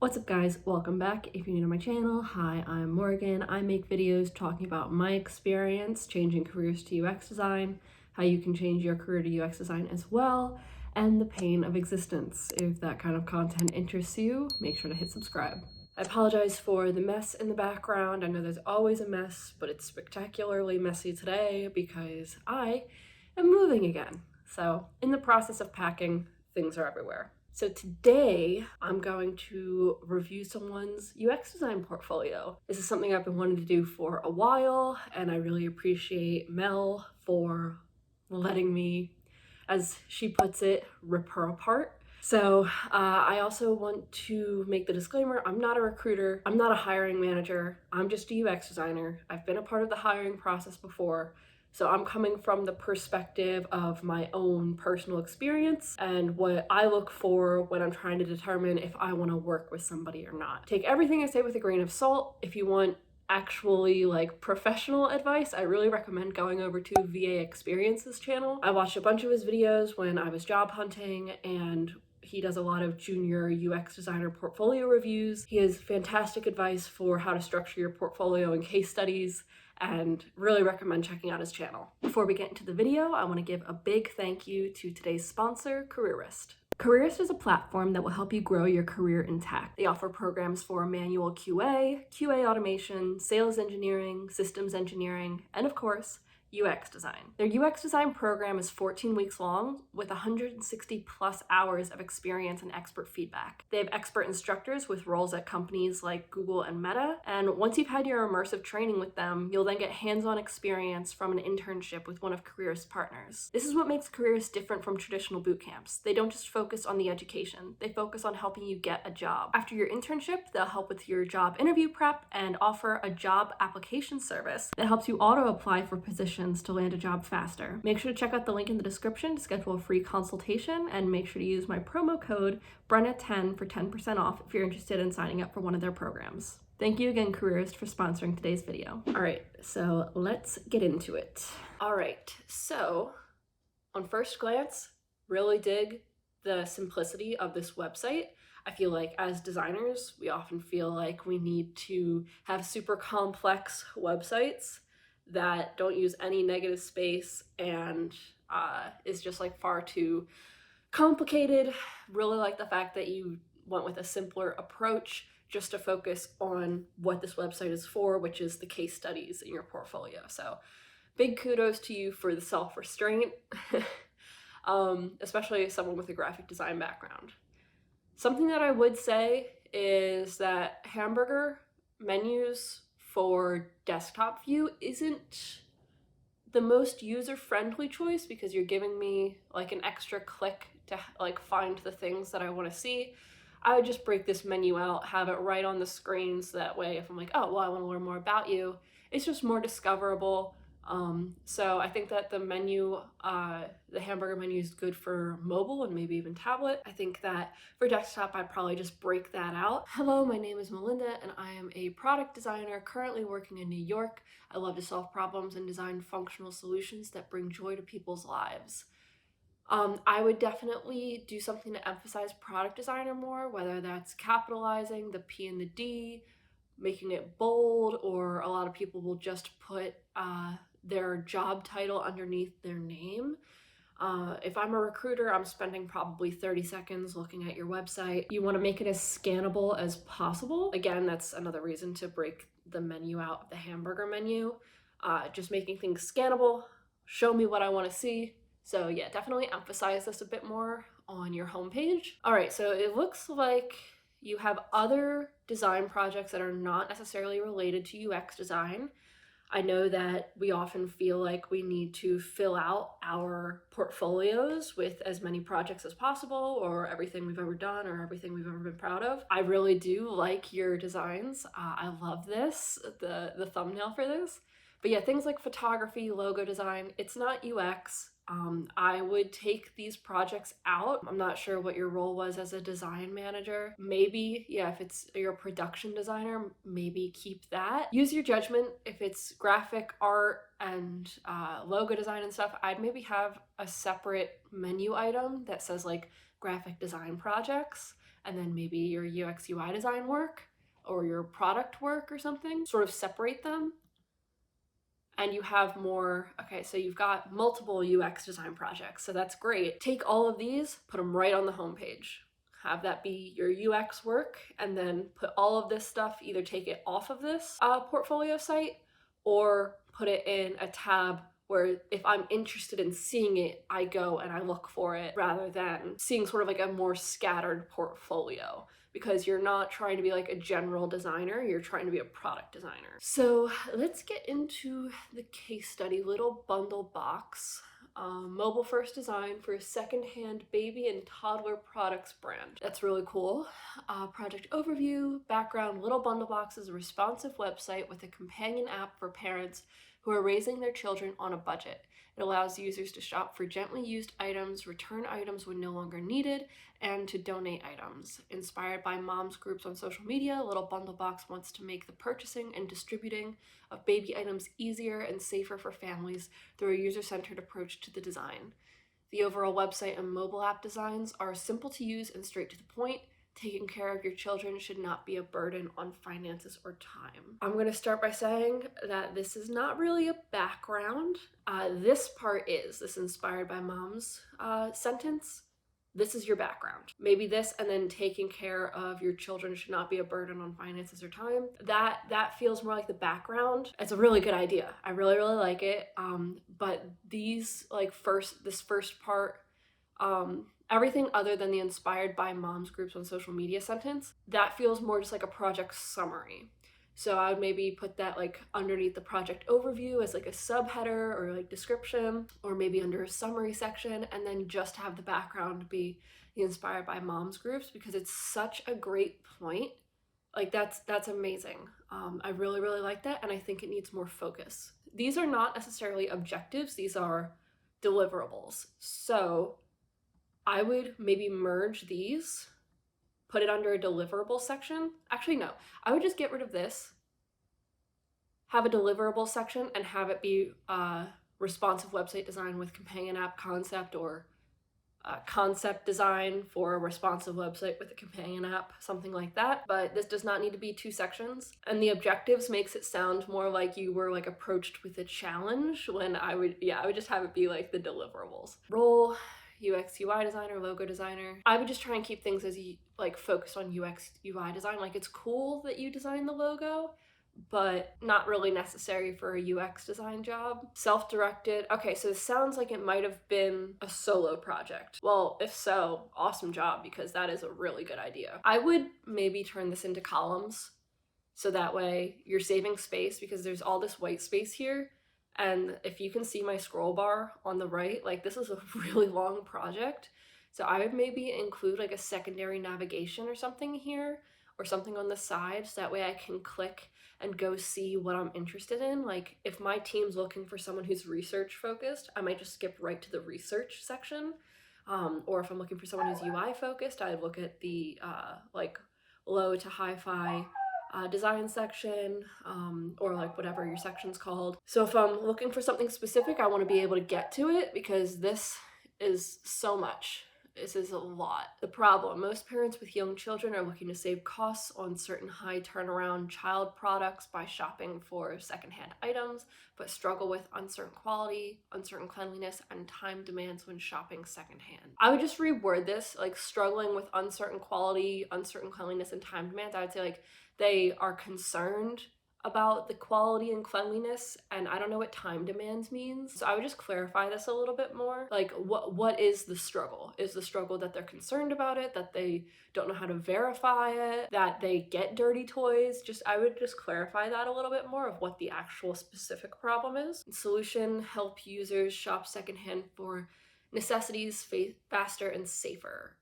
What's up guys, welcome back. If you're new to my channel, hi, I'm Morgan. I make videos talking about my experience changing careers to UX design, how you can change your career to UX design as well, and the pain of existence. If that kind of content interests you, make sure to hit subscribe. I apologize for the mess in the background. I know there's always a mess, but it's spectacularly messy today because I am moving again. So in the process of packing, things are everywhere. So today I'm going to review someone's UX design portfolio. This is something I've been wanting to do for a while, and I really appreciate Mel for letting me, as she puts it, rip her apart. So I also want to make the disclaimer, I'm not a recruiter, I'm not a hiring manager, I'm just a UX designer. I've been a part of the hiring process before, so I'm coming from the perspective of my own personal experience and what I look for when I'm trying to determine if I want to work with somebody or not. Take everything I say with a grain of salt. If you want actually professional advice, I really recommend going over to VA Experience's channel. I watched a bunch of his videos when I was job hunting, and he does a lot of junior UX designer portfolio reviews. He has fantastic advice for how to structure your portfolio and case studies, and really recommend checking out his channel. Before we get into the video, I want to give a big thank you to today's sponsor, Careerist. Careerist is a platform that will help you grow your career in tech. They offer programs for manual QA, QA automation, sales engineering, systems engineering, and of course, UX design. Their UX design program is 14 weeks long with 160 plus hours of experience and expert feedback. They have expert instructors with roles at companies like Google and Meta, and once you've had your immersive training with them, you'll then get hands-on experience from an internship with one of Careerist's partners. This is what makes Careerist different from traditional boot camps. They don't just focus on the education, they focus on helping you get a job. After your internship, they'll help with your job interview prep and offer a job application service that helps you auto-apply for positions to land a job faster. Make sure to check out the link in the description to schedule a free consultation, and make sure to use my promo code BRENNA10 for 10% off if you're interested in signing up for one of their programs. Thank you again, Careerist, for sponsoring today's video. All right, so let's get into it. All right, so on first glance, really dig the simplicity of this website. I feel like as designers, we often feel like we need to have super complex websites that don't use any negative space and is just far too complicated. Really like the fact that you went with a simpler approach just to focus on what this website is for, which is the case studies in your portfolio. So big kudos to you for the self-restraint, especially as someone with a graphic design background. Something that I would say is that hamburger menus for desktop view isn't the most user-friendly choice because you're giving me an extra click to find the things that I want to see. I would just break this menu out, have it right on the screen, so that way if I'm like, oh, well, I want to learn more about you, it's just more discoverable. So I think that the menu, the hamburger menu is good for mobile and maybe even tablet. I think that for desktop, I'd probably just break that out. Hello, my name is Melinda and I am a product designer currently working in New York. I love to solve problems and design functional solutions that bring joy to people's lives. I would definitely do something to emphasize product designer more, whether that's capitalizing the P and the D, making it bold, or a lot of people will just put their job title underneath their name. If I'm a recruiter, I'm spending probably 30 seconds looking at your website. You want to make it as scannable as possible. Again, that's another reason to break the menu out of the hamburger menu. Just making things scannable, show me what I want to see. So yeah, definitely emphasize this a bit more on your homepage. All right, so it looks like you have other design projects that are not necessarily related to UX design. I know that we often feel like we need to fill out our portfolios with as many projects as possible, or everything we've ever done, or everything we've ever been proud of. I really do like your designs. I love this, the thumbnail for this. But yeah, things like photography, logo design, it's not UX. I would take these projects out. I'm not sure what your role was as a design manager. Maybe, yeah, if it's your production designer, maybe keep that. Use your judgment. If it's graphic art and logo design and stuff, I'd maybe have a separate menu item that says graphic design projects, and then maybe your UX UI design work or your product work or something, sort of separate them. And you have more, okay, so you've got multiple UX design projects, so that's great. Take all of these, put them right on the homepage. Have that be your UX work, and then put all of this stuff, either take it off of this portfolio site or put it in a tab where if I'm interested in seeing it, I go and I look for it rather than seeing sort of like a more scattered portfolio, because you're not trying to be like a general designer, you're trying to be a product designer. So let's get into the case study, little bundle box. Mobile first design for a secondhand baby and toddler products brand. That's really cool. Project overview, background, little bundle box is a responsive website with a companion app for parents who are raising their children on a budget. It allows users to shop for gently used items, return items when no longer needed, and to donate items. Inspired by moms groups on social media, Little Bundle Box wants to make the purchasing and distributing of baby items easier and safer for families through a user-centered approach to the design. The overall website and mobile app designs are simple to use and straight to the point. Taking care of your children should not be a burden on finances or time. I'm going to start by saying that this is not really a background. This part is, this inspired by mom's sentence. This is your background. Maybe this, and then taking care of your children should not be a burden on finances or time. That feels more like the background. It's a really good idea. I really, really like it. But these, like this first part, everything other than the inspired by moms groups on social media sentence, that feels more just like a project summary. So I would maybe put that like underneath the project overview as like a subheader or like description, or maybe under a summary section, and then just have the background be the inspired by moms groups, because it's such a great point. Like that's amazing. I really, really like that, and I think it needs more focus. These are not necessarily objectives, these are deliverables. So I would maybe merge these, put it under a deliverable section. Actually, no, I would just get rid of this, have a deliverable section, and have it be responsive website design with companion app concept, or concept design for a responsive website with a companion app, something like that. But this does not need to be two sections. And the objectives makes it sound more like you were like approached with a challenge, when I would just have it be like the deliverables. Role, UX UI designer, logo designer. I would just try and keep things as like focused on UX UI design. Like, it's cool that you design the logo, but not really necessary for a UX design job. Self-directed. Okay, so this sounds like it might have been a solo project. Well, if so, awesome job, because that is a really good idea. I would maybe turn this into columns, so that way you're saving space, because there's all this white space here. And if you can see my scroll bar on the right, like this is a really long project. So I would maybe include like a secondary navigation or something here, or something on the side, so that way I can click and go see what I'm interested in. Like if my team's looking for someone who's research focused, I might just skip right to the research section. Or if I'm looking for someone who's UI focused, I'd look at the like low to hi-fi design section, or like whatever your section's called. So if I'm looking for something specific, I want to be able to get to it, because this is so much. This is a lot. The problem, most parents with young children are looking to save costs on certain high turnaround child products by shopping for secondhand items, but struggle with uncertain quality, uncertain cleanliness, and time demands when shopping secondhand. I would just reword this, like struggling with uncertain quality, uncertain cleanliness, and time demands. I would say like they are concerned about the quality and cleanliness, and I don't know what time demands means. So I would just clarify this a little bit more. Like what is the struggle? Is the struggle that they're concerned about it, that they don't know how to verify it, that they get dirty toys? I would just clarify that a little bit more of what the actual specific problem is. Solution, help users shop secondhand for necessities faster and safer.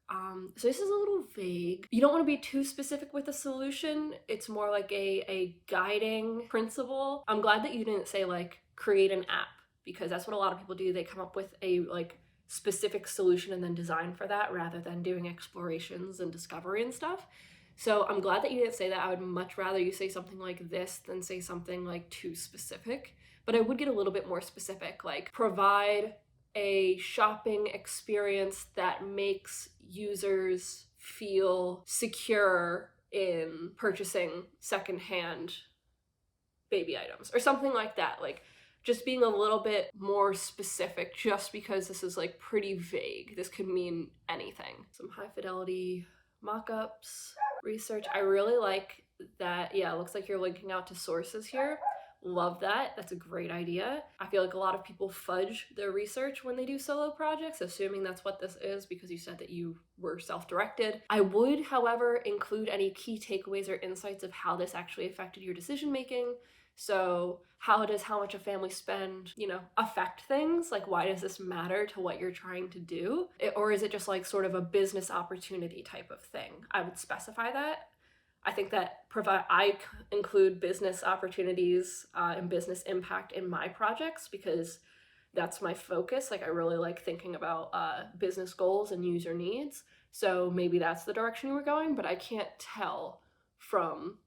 So this is a little vague. You don't want to be too specific with a solution. It's more like a guiding principle. I'm glad that you didn't say like create an app, because that's what a lot of people do. They come up with a like specific solution and then design for that, rather than doing explorations and discovery and stuff. So I'm glad that you didn't say that. I would much rather you say something like this than say something like too specific. But I would get a little bit more specific, like provide a shopping experience that makes users feel secure in purchasing secondhand baby items or something like that. Like just being a little bit more specific, just because this is like pretty vague. This could mean anything. Some high fidelity mock-ups, research. I really like that. Yeah, it looks like you're linking out to sources here. Love that. That's a great idea. I feel like a lot of people fudge their research when they do solo projects, assuming that's what this is because you said that you were self-directed. I would, however, include any key takeaways or insights of how this actually affected your decision making. So how does how much a family spend, affect things? Like, why does this matter to what you're trying to do? Or is it just like sort of a business opportunity type of thing? I would specify that. I think that I include business opportunities and business impact in my projects because that's my focus. Like I really like thinking about business goals and user needs. So maybe that's the direction we're going, but I can't tell from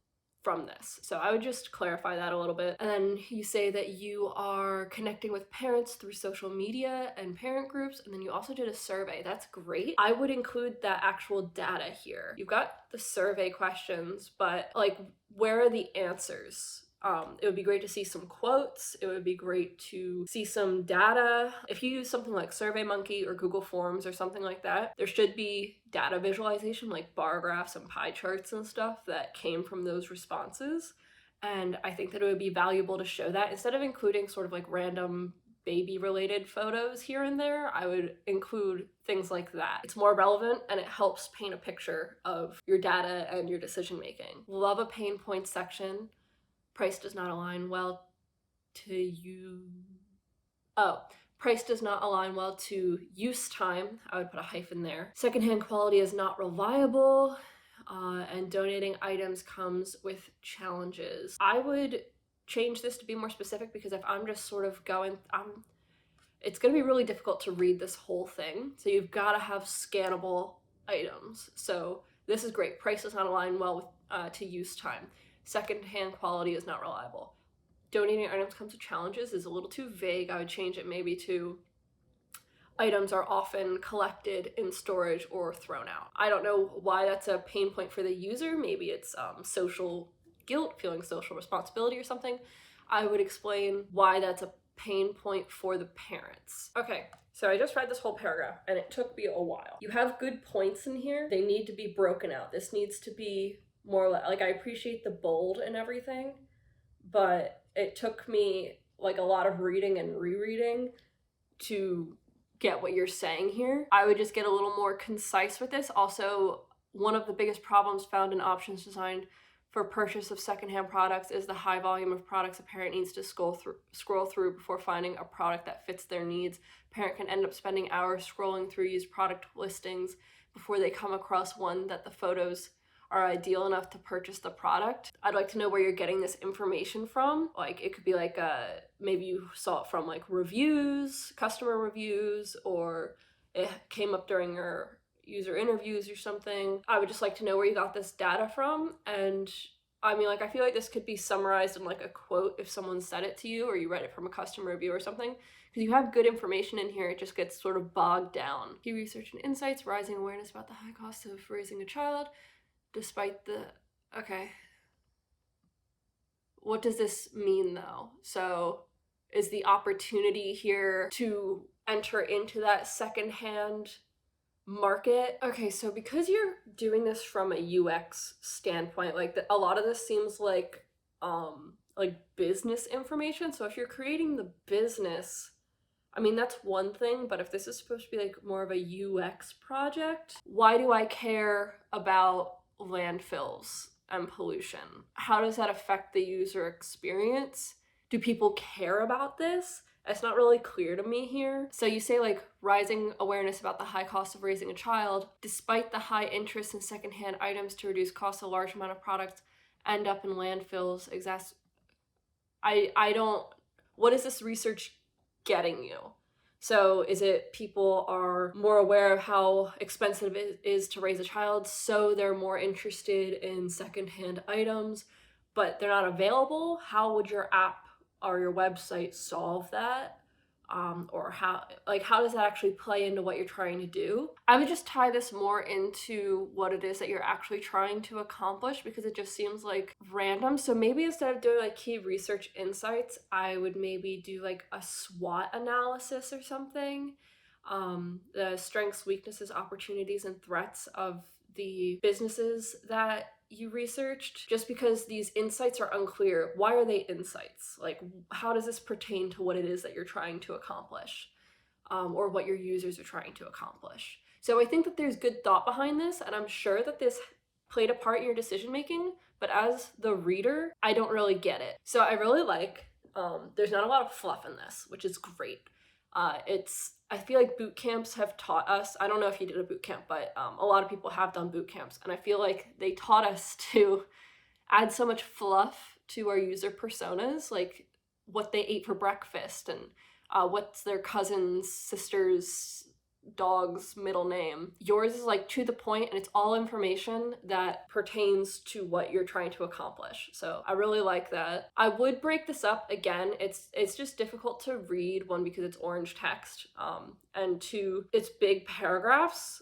this. So I would just clarify that a little bit. And then you say that you are connecting with parents through social media and parent groups, and then you also did a survey. That's great. I would include that actual data here. You've got the survey questions, but like, where are the answers? It would be great to see some quotes. It would be great to see some data. If you use something like SurveyMonkey or Google Forms or something like that, there should be data visualization like bar graphs and pie charts and stuff that came from those responses. And I think that it would be valuable to show that instead of including sort of like random baby related photos here and there. I would include things like that. It's more relevant and it helps paint a picture of your data and your decision making. Love a pain point section. Price does not align well to you. Oh, price does not align well to use time. I would put a hyphen there. Secondhand quality is not reliable, and donating items comes with challenges. I would change this to be more specific because if I'm just sort of going, it's going to be really difficult to read this whole thing. So you've got to have scannable items. So this is great. Price does not align well with to use time. Secondhand quality is not reliable. Donating items comes with challenges is a little too vague. I would change it maybe to items are often collected in storage or thrown out. I don't know why that's a pain point for the user. Maybe it's social guilt, feeling social responsibility or something. I would explain why that's a pain point for the parents. Okay, so I just read this whole paragraph and it took me a while. You have good points in here. They need to be broken out. This needs to be more like, I appreciate the bold and everything, but it took me like a lot of reading and rereading to get what you're saying here. I would just get a little more concise with this. Also, one of the biggest problems found in options designed for purchase of secondhand products is the high volume of products a parent needs to scroll through before finding a product that fits their needs. A parent can end up spending hours scrolling through used product listings before they come across one that the photos are ideal enough to purchase the product. I'd like to know where you're getting this information from. Like it could be like maybe you saw it from like reviews, customer reviews, or it came up during your user interviews or something. I would just like to know where you got this data from. And I mean, like, I feel like this could be summarized in like a quote if someone said it to you or you read it from a customer review or something. Because you have good information in here, it just gets sort of bogged down. Key research and insights, rising awareness about the high cost of raising a child. Despite the, okay. What does this mean though? So is the opportunity here to enter into that secondhand market? Okay, so because you're doing this from a UX standpoint, like a lot of this seems like business information. So if you're creating the business, I mean, that's one thing, but if this is supposed to be like more of a UX project, why do I care about landfills and pollution? How does that affect the user experience? Do people care about this? It's not really clear to me here. So you say like rising awareness about the high cost of raising a child. Despite the high interest in secondhand items to reduce costs, a large amount of products end up in landfills. I don't, what is this research getting you? So is it people are more aware of how expensive it is to raise a child, so they're more interested in secondhand items, but they're not available? How would your app or your website solve that? or how does that actually play into what you're trying to do? I would just tie this more into what it is that you're actually trying to accomplish, because it just seems like random. So maybe instead of doing like key research insights, I would maybe do like a SWOT analysis or something. The strengths, weaknesses, opportunities, and threats of the businesses that you researched, just because these insights are unclear. Why are they insights? Like, how does this pertain to what it is that you're trying to accomplish, or what your users are trying to accomplish? So I think that there's good thought behind this, and I'm sure that this played a part in your decision making, but as the reader, I don't really get it. So I really like, there's not a lot of fluff in this, which is great. I feel like boot camps have taught us, I don't know if you did a boot camp, but a lot of people have done boot camps, and I feel like they taught us to add so much fluff to our user personas, like what they ate for breakfast and what's their cousin's sister's dog's middle name. Yours is like to the point, and it's all information that pertains to what you're trying to accomplish. So I really like that. I would break this up again. It's just difficult to read, one, because it's orange text, and two, it's big paragraphs.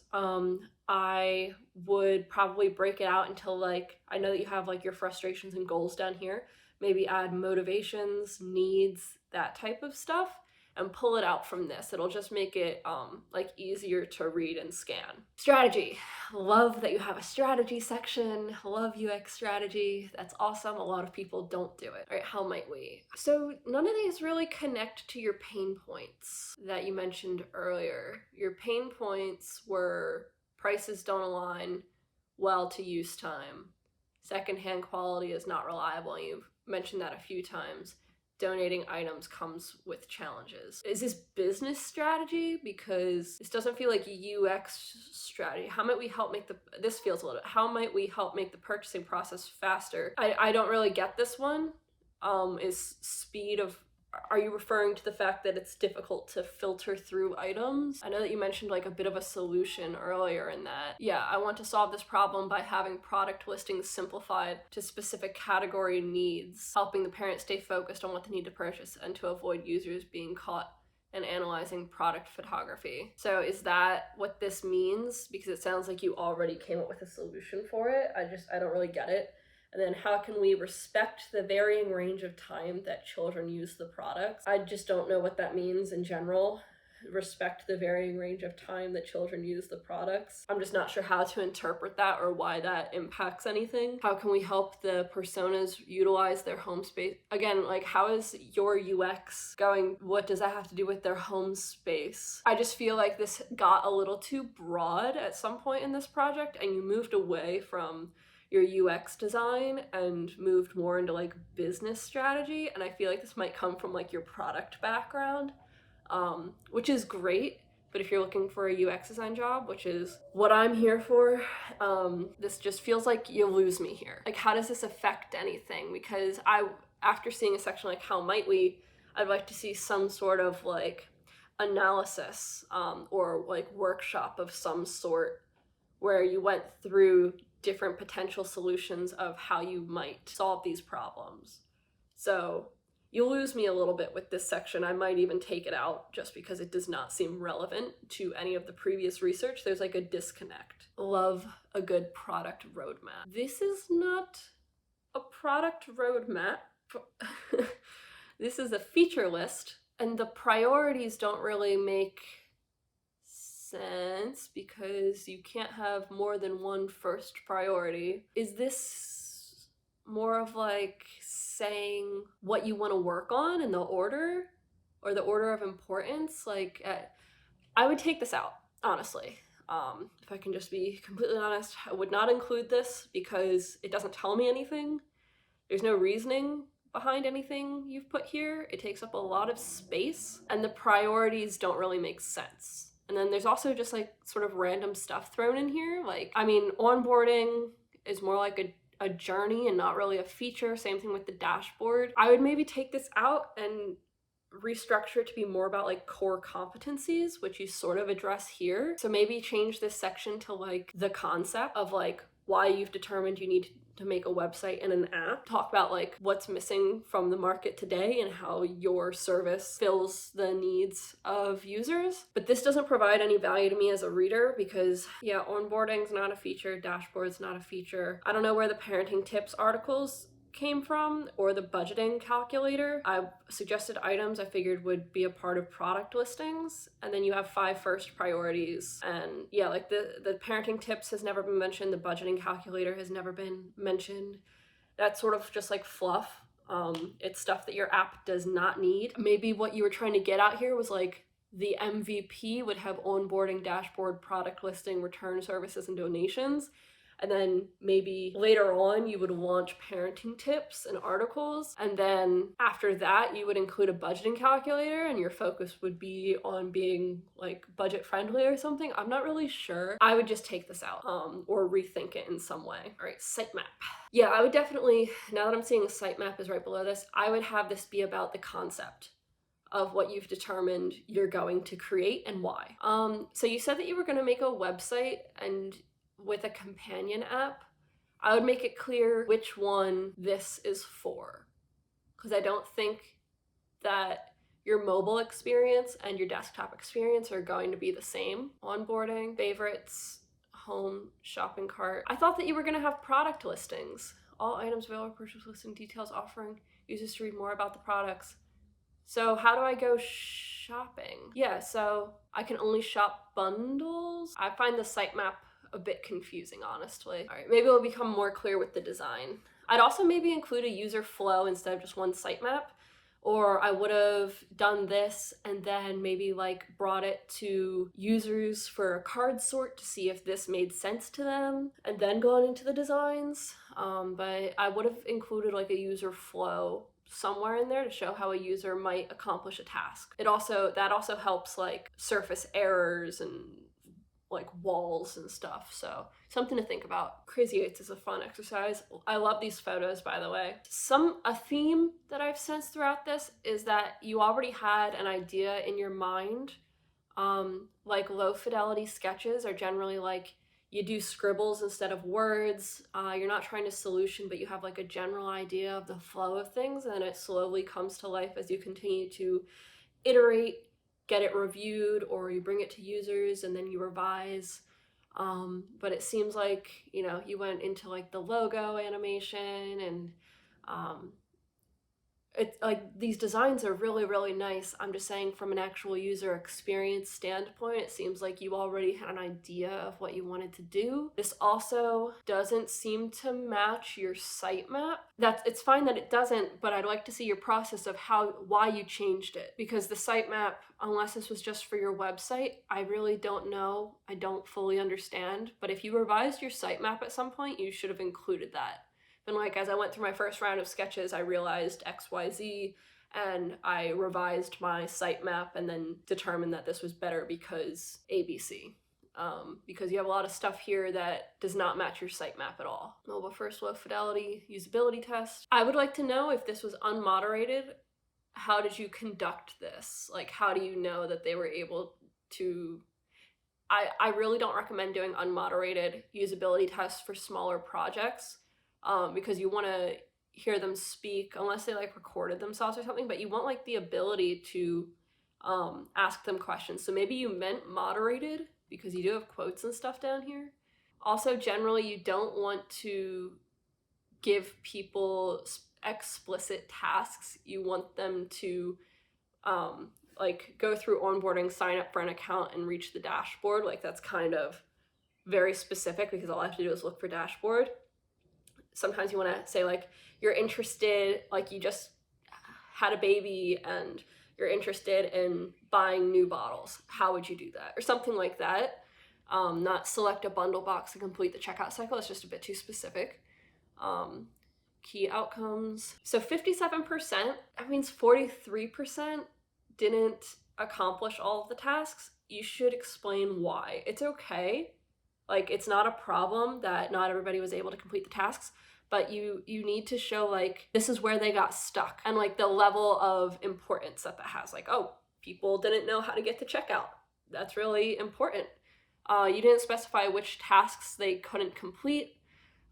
I would probably break it out until, like, I know that you have like your frustrations and goals down here. Maybe add motivations, needs, that type of stuff, and pull it out from this. It'll just make it like easier to read and scan. Strategy. Love that you have a strategy section. Love UX strategy. That's awesome. A lot of people don't do it. All right, how might we? So none of these really connect to your pain points that you mentioned earlier. Your pain points were prices don't align well to use time. Secondhand quality is not reliable. You've mentioned that a few times. Donating items comes with challenges. Is this business strategy? Because this doesn't feel like UX strategy. How might we help make this feels a little bit, how might we help make the purchasing process faster? I don't really get this one. Is speed of, are you referring to the fact that it's difficult to filter through items? I know that you mentioned like a bit of a solution earlier in that. Yeah, I want to solve this problem by having product listings simplified to specific category needs, helping the parent stay focused on what they need to purchase and to avoid users being caught and analyzing product photography. So is that what this means? Because it sounds like you already came up with a solution for it. I don't really get it. And then how can we respect the varying range of time that children use the products? I just don't know what that means in general. Respect the varying range of time that children use the products. I'm just not sure how to interpret that or why that impacts anything. How can we help the personas utilize their home space? Again, like, how is your UX going? What does that have to do with their home space? I just feel like this got a little too broad at some point in this project, and you moved away from your UX design and moved more into like business strategy. And I feel like this might come from like your product background, which is great. But if you're looking for a UX design job, which is what I'm here for, this just feels like you lose me here. Like, how does this affect anything? Because after seeing a section like how might we, I'd like to see some sort of like analysis, or like workshop of some sort where you went through different potential solutions of how you might solve these problems. So you'll lose me a little bit with this section. I might even take it out just because it does not seem relevant to any of the previous research. There's like a disconnect. Love a good product roadmap. This is not a product roadmap. This is a feature list, and the priorities don't really make sense because you can't have more than one first priority. Is this more of like saying what you want to work on in the order, or the order of importance? Like, I would take this out, honestly. If I can just be completely honest, I would not include this because it doesn't tell me anything. There's no reasoning behind anything you've put here. It takes up a lot of space, and the priorities don't really make sense. And then there's also just like sort of random stuff thrown in here. Like, I mean, onboarding is more like a journey and not really a feature. Same thing with the dashboard. I would maybe take this out and restructure it to be more about like core competencies, which you sort of address here. So maybe change this section to like the concept of like why you've determined you need to make a website and an app, talk about like what's missing from the market today and how your service fills the needs of users. But this doesn't provide any value to me as a reader because yeah, onboarding's not a feature, dashboard's not a feature. I don't know where the parenting tips articles came from or the budgeting calculator. I suggested items I figured would be a part of product listings, and then you have 5 first priorities, and yeah, like the parenting tips has never been mentioned, the budgeting calculator has never been mentioned. That's sort of just like fluff. It's stuff that your app does not need. Maybe what you were trying to get at here was like the MVP would have onboarding, dashboard, product listing, return services, and donations. And then maybe later on you would launch parenting tips and articles. And then after that, you would include a budgeting calculator and your focus would be on being like budget friendly or something. I'm not really sure. I would just take this out or rethink it in some way. All right, sitemap. Yeah, I would definitely, now that I'm seeing a sitemap is right below this, I would have this be about the concept of what you've determined you're going to create and why. So you said that you were going to make a website and with a companion app. I would make it clear which one this is for, because I don't think that your mobile experience and your desktop experience are going to be the same. Onboarding, favorites, home, shopping cart. I thought that you were going to have product listings. All items available, purchase listing details, offering users to read more about the products. So how do I go shopping? Yeah, so I can only shop bundles. I find the sitemap a bit confusing, honestly. All right, maybe it'll become more clear with the design. I'd also maybe include a user flow instead of just one sitemap, or I would have done this and then maybe like brought it to users for a card sort to see if this made sense to them, and then gone into the designs. But I would have included like a user flow somewhere in there to show how a user might accomplish a task. That also helps like surface errors and like walls and stuff, so something to think about. Crazy 8s is a fun exercise. I love these photos, by the way. A theme that I've sensed throughout this is that you already had an idea in your mind. Like low fidelity sketches are generally like you do scribbles instead of words. You're not trying to solution, but you have like a general idea of the flow of things, and it slowly comes to life as you continue to iterate, get it reviewed, or you bring it to users and then you revise. But it seems like, you know, you went into like the logo animation, and it's like these designs are really, really nice. I'm just saying from an actual user experience standpoint, it seems like you already had an idea of what you wanted to do. This also doesn't seem to match your sitemap. It's fine that it doesn't, but I'd like to see your process of why you changed it, because the sitemap, unless this was just for your website, I really don't know. I don't fully understand. But if you revised your sitemap at some point, you should have included that. And like, as I went through my first round of sketches, I realized XYZ, and I revised my sitemap and then determined that this was better because ABC. Because you have a lot of stuff here that does not match your sitemap at all. Mobile first, low fidelity, usability test. I would like to know if this was unmoderated, how did you conduct this? Like, how do you know that they were able to... I really don't recommend doing unmoderated usability tests for smaller projects. Because you want to hear them speak, unless they like recorded themselves or something, but you want like the ability to ask them questions. So maybe you meant moderated because you do have quotes and stuff down here. Also, generally, you don't want to give people explicit tasks. You want them to like go through onboarding, sign up for an account, and reach the dashboard. Like, that's kind of very specific because all I have to do is look for dashboard. Sometimes you want to say like you're interested, like you just had a baby and you're interested in buying new bottles. How would you do that? Or something like that. Not select a bundle box to complete the checkout cycle. It's just a bit too specific. Key outcomes. So 57%, that means 43% didn't accomplish all of the tasks. You should explain why. It's okay. Like, it's not a problem that not everybody was able to complete the tasks, but you need to show like this is where they got stuck and like the level of importance that has. Like, oh, people didn't know how to get to checkout. That's really important. You didn't specify which tasks they couldn't complete.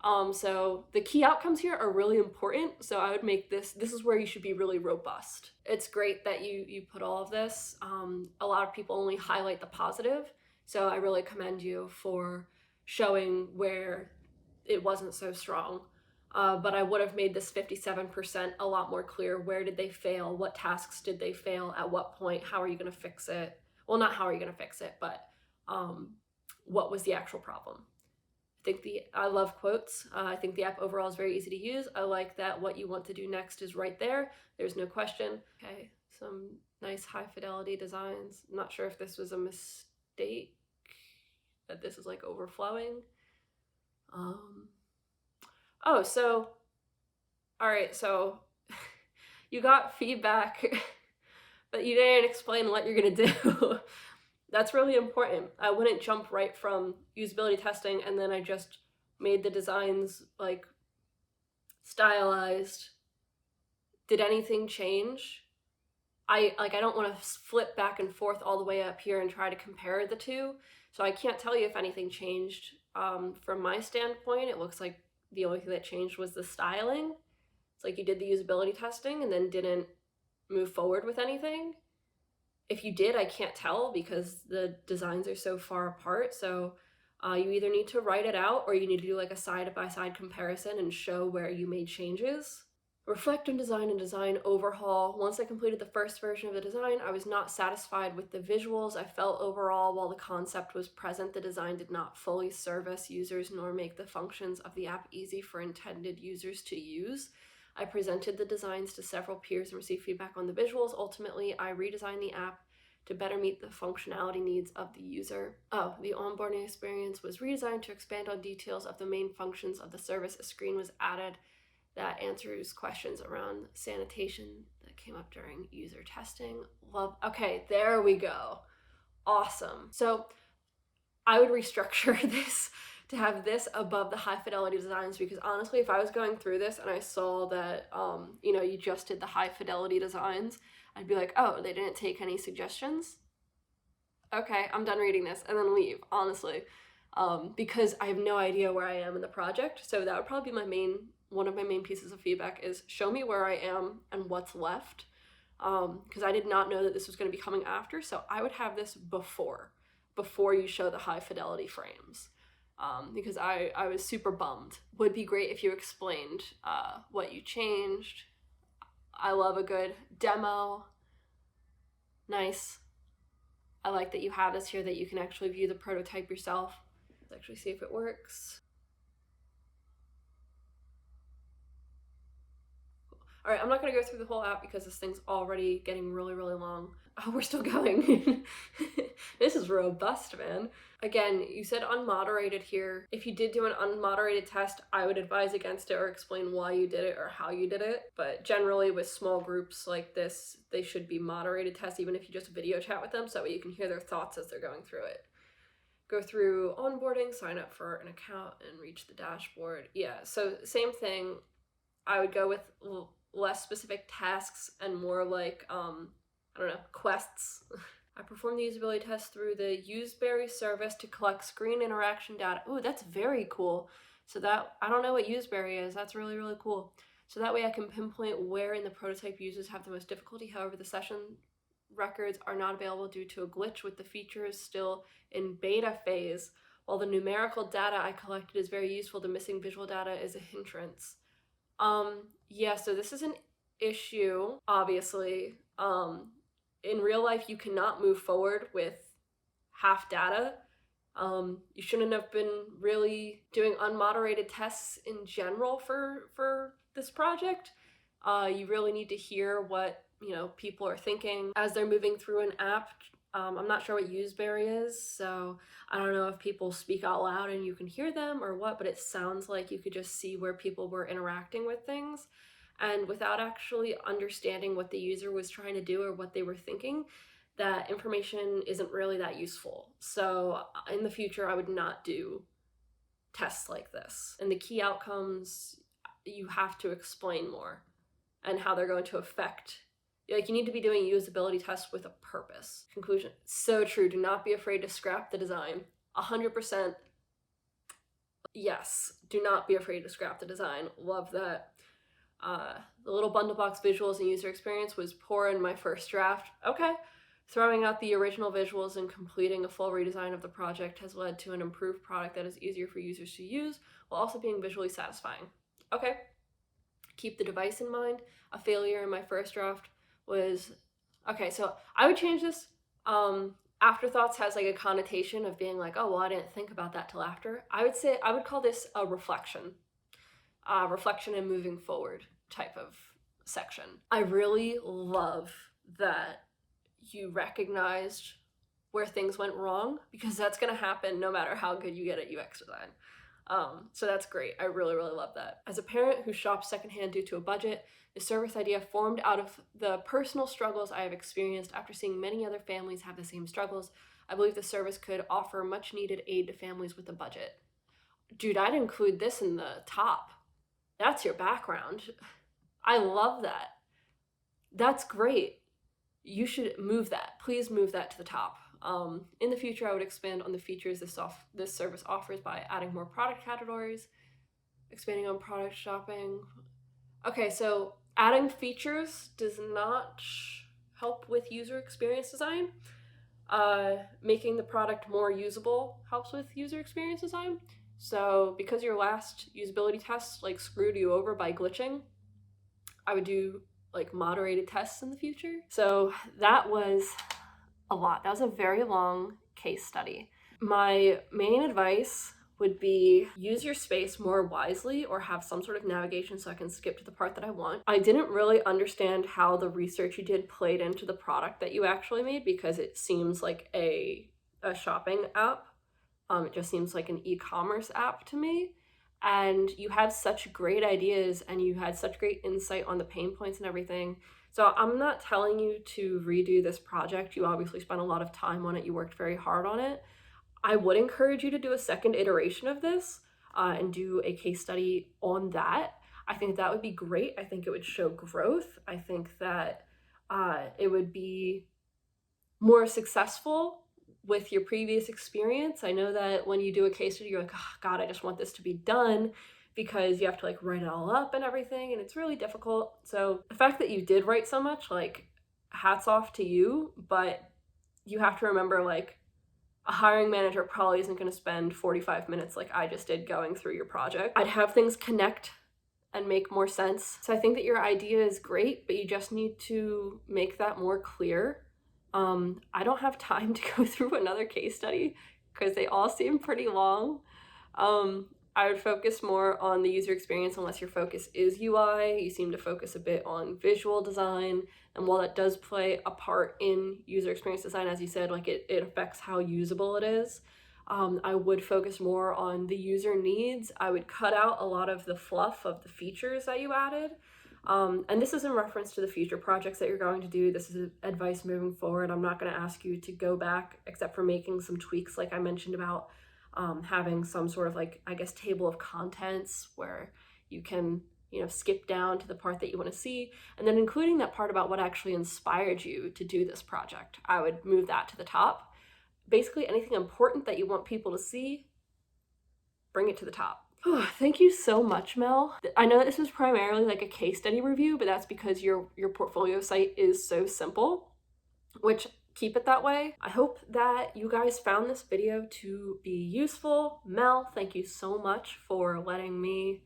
So the key outcomes here are really important. So I would make this is where you should be really robust. It's great that you put all of this. A lot of people only highlight the positive. So I really commend you for showing where it wasn't so strong. But I would have made this 57% a lot more clear. Where did they fail? What tasks did they fail? At what point? How are you going to fix it? Well, not how are you going to fix it, but what was the actual problem? I love quotes. I think the app overall is very easy to use. I like that what you want to do next is right there. There's no question. Okay, some nice high fidelity designs. I'm not sure if this was a mistake, that this is like overflowing. Oh, so, all right, so you got feedback, but you didn't explain what you're gonna do. That's really important. I wouldn't jump right from usability testing and then I just made the designs like stylized. Did anything change? I don't want to flip back and forth all the way up here and try to compare the two. So I can't tell you if anything changed. From my standpoint, it looks like the only thing that changed was the styling. It's like you did the usability testing and then didn't move forward with anything. If you did, I can't tell because the designs are so far apart. So you either need to write it out or you need to do like a side-by-side comparison and show where you made changes. Reflect on design and design overhaul. Once I completed the first version of the design, I was not satisfied with the visuals. I felt overall, while the concept was present, the design did not fully service users nor make the functions of the app easy for intended users to use. I presented the designs to several peers and received feedback on the visuals. Ultimately, I redesigned the app to better meet the functionality needs of the user. The onboarding experience was redesigned to expand on details of the main functions of the service. A screen was added that answers questions around sanitation that came up during user testing. Okay, there we go. Awesome. So I would restructure this to have this above the high fidelity designs, because honestly, if I was going through this and I saw that, you just did the high fidelity designs, I'd be like, oh, they didn't take any suggestions? Okay, I'm done reading this, and then leave, honestly, because I have no idea where I am in the project. So that would probably be one of my main pieces of feedback is show me where I am and what's left, because I did not know that this was going to be coming after. So I would have this before you show the high fidelity frames, because I was super bummed. Would be great if you explained what you changed. I love a good demo. Nice. I like that you have this here that you can actually view the prototype yourself. Let's actually see if it works. All right, I'm not gonna go through the whole app because this thing's already getting really, really long. Oh, we're still going. This is robust, man. Again, you said unmoderated here. If you did do an unmoderated test, I would advise against it or explain why you did it or how you did it. But generally with small groups like this, they should be moderated tests, even if you just video chat with them, so that way you can hear their thoughts as they're going through it. Go through onboarding, sign up for an account, and reach the dashboard. Yeah, so same thing. I would go with less specific tasks and more like, quests. I performed the usability test through the Useberry service to collect screen interaction data. Ooh, that's very cool. So that, I don't know what Useberry is. That's really, really cool. So that way I can pinpoint where in the prototype users have the most difficulty. However, the session records are not available due to a glitch with the features still in beta phase. While the numerical data I collected is very useful, the missing visual data is a hindrance. Yeah, so this is an issue, obviously. In real life, you cannot move forward with half data. You shouldn't have been really doing unmoderated tests in general for this project. You really need to hear what people are thinking as they're moving through an app. I'm not sure what Useberry is, so I don't know if people speak out loud and you can hear them or what, but it sounds like you could just see where people were interacting with things. And without actually understanding what the user was trying to do or what they were thinking, that information isn't really that useful. So in the future, I would not do tests like this. And the key outcomes, you have to explain more and how they're going to affect. Like, you need to be doing usability tests with a purpose. Conclusion, so true. Do not be afraid to scrap the design. 100%. Yes, do not be afraid to scrap the design. Love that. The little bundle box visuals and user experience was poor in my first draft. Okay. Throwing out the original visuals and completing a full redesign of the project has led to an improved product that is easier for users to use while also being visually satisfying. Okay. Keep the device in mind. A failure in my first draft was, okay, so I would change this. Afterthoughts has like a connotation of being like, oh, well, I didn't think about that till after. I would call this a reflection and moving forward type of section. I really love that you recognized where things went wrong, because that's going to happen no matter how good you get at UX design. So that's great. I really, really love that. As a parent who shops secondhand due to a budget, the service idea formed out of the personal struggles I have experienced after seeing many other families have the same struggles. I believe the service could offer much needed aid to families with a budget. Dude, I'd include this in the top. That's your background. I love that. That's great. You should move that. Please move that to the top. In the future, I would expand on the features this service offers by adding more product categories, expanding on product shopping. Okay, so adding features does not help with user experience design. Making the product more usable helps with user experience design. So because your last usability test like screwed you over by glitching, I would do like moderated tests in the future. So that was a lot. That was a very long case study. My main advice would be use your space more wisely, or have some sort of navigation so I can skip to the part that I want. I didn't really understand how the research you did played into the product that you actually made, because it seems like a shopping app. It just seems like an e-commerce app to me. And you had such great ideas and you had such great insight on the pain points and everything. So I'm not telling you to redo this project. You obviously spent a lot of time on it. You worked very hard on it. I would encourage you to do a second iteration of this and do a case study on that. I think that would be great. I think it would show growth. I think that it would be more successful with your previous experience. I know that when you do a case study, you're like, oh, God, I just want this to be done, because you have to like write it all up and everything, and it's really difficult. So the fact that you did write so much, like, hats off to you, but you have to remember, like, a hiring manager probably isn't going to spend 45 minutes like I just did going through your project. I'd have things connect and make more sense. So I think that your idea is great, but you just need to make that more clear. I don't have time to go through another case study because they all seem pretty long. I would focus more on the user experience unless your focus is UI. You seem to focus a bit on visual design. And while that does play a part in user experience design, as you said, like it affects how usable it is. I would focus more on the user needs. I would cut out a lot of the fluff of the features that you added. And this is in reference to the future projects that you're going to do. This is advice moving forward. I'm not going to ask you to go back except for making some tweaks like I mentioned about having some sort of like, I guess, table of contents where you can, you know, skip down to the part that you want to see, and then including that part about what actually inspired you to do this project. I would move that to the top. Basically anything important that you want people to see, bring it to the top. Thank you so much, Mel. I know this was primarily like a case study review, but that's because your portfolio site is so simple, which, keep it that way. I hope that you guys found this video to be useful. Mel, thank you so much for letting me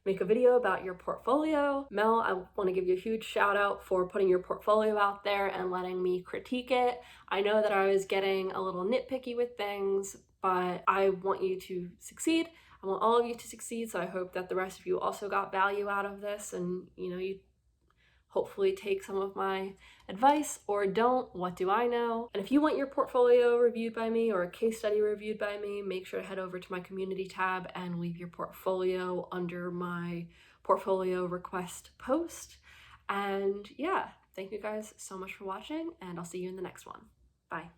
make a video about your portfolio. Mel, I want to give you a huge shout out for putting your portfolio out there and letting me critique it. I know that I was getting a little nitpicky with things, but I want you to succeed. I want all of you to succeed, so I hope that the rest of you also got value out of this, and you hopefully take some of my advice, or don't. What do I know? And if you want your portfolio reviewed by me or a case study reviewed by me, make sure to head over to my community tab and leave your portfolio under my portfolio request post. And yeah, thank you guys so much for watching, and I'll see you in the next one. Bye.